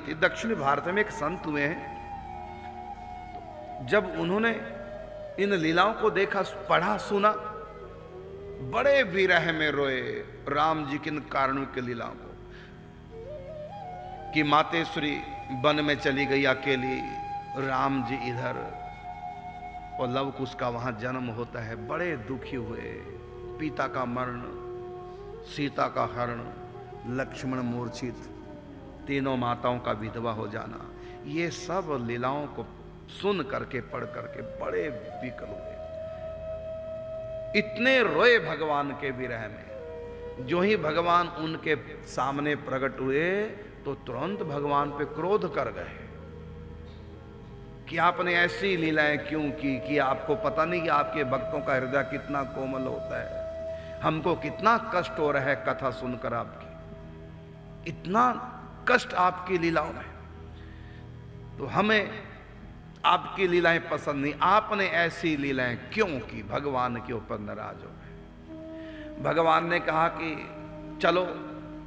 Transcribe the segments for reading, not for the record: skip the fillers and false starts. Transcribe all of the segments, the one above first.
थी। दक्षिण भारत में एक संत हुए हैं, जब उन्होंने इन लीलाओं को देखा, पढ़ा, सुना, बड़े विरह में रोए राम जी किन कारणों की लीलाओं को, कि मातेश्वरी वन में चली गई अकेली, राम जी इधर, और लव कुश का वहां जन्म होता है। बड़े दुखी हुए, पिता का मरण, सीता का हरण, लक्ष्मण मूर्छित, तीनों माताओं का विधवा हो जाना, ये सब लीलाओं को सुन करके, पढ़ करके बड़े विकल हुए। इतने रोए भगवान के विरह में। जो ही भगवान उनके सामने प्रकट हुए तो तुरंत भगवान पे क्रोध कर गए कि आपने ऐसी लीलाएं क्यों की कि आपको पता नहीं कि आपके भक्तों का हृदय कितना कोमल होता है। हमको कितना कष्ट हो रहा है कथा सुनकर आपकी, इतना कष्ट आपकी लीलाओं में, तो हमें आपकी लीलाएं पसंद नहीं। आपने ऐसी लीलाएं क्यों की? भगवान के ऊपर नाराज हो गए। भगवान ने कहा कि चलो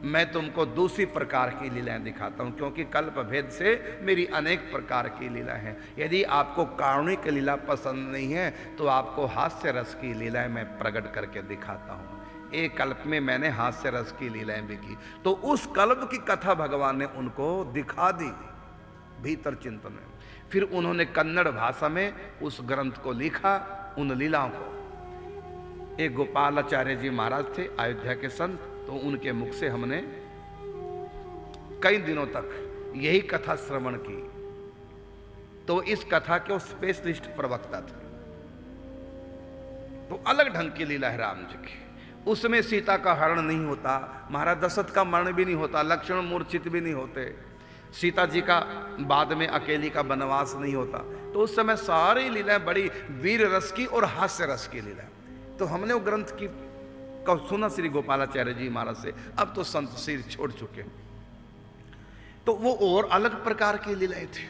मैं तुमको दूसरी प्रकार की लीलाएं दिखाता हूं, क्योंकि कल्प भेद से मेरी अनेक प्रकार की लीला हैं। यदि आपको कारुणिक लीला पसंद नहीं है तो आपको हास्य रस की लीलाएं मैं प्रकट करके दिखाता हूं। एक कल्प में मैंने हास्य रस की लीलाएं भी की, तो उस कल्प की कथा भगवान ने उनको दिखा दी भीतर चिंतन में। फिर उन्होंने कन्नड़ भाषा में उस ग्रंथ को लिखा, उन लीलाओं को। एक गोपालाचार्य जी महाराज थे अयोध्या के संत, तो उनके मुख से हमने कई दिनों तक यही कथा श्रवण की। तो इस कथा के स्पेशलिस्ट प्रवक्ता थे। तो अलग ढंग की लीला है राम जी की। उसमें सीता का हरण नहीं होता, महाराज दशरथ का मरण भी नहीं होता, लक्ष्मण मूर्छित भी नहीं होते, सीता जी का बाद में अकेली का वनवास नहीं होता। तो उस समय सारी लीलाएं बड़ी वीर रस की और हास्य रस की लीला। तो हमने वो ग्रंथ की सुना श्री गोपालाचार्य जी महाराज से। अब तो संत सिर छोड़ चुके, तो वो और अलग प्रकार की लीलाएं थी।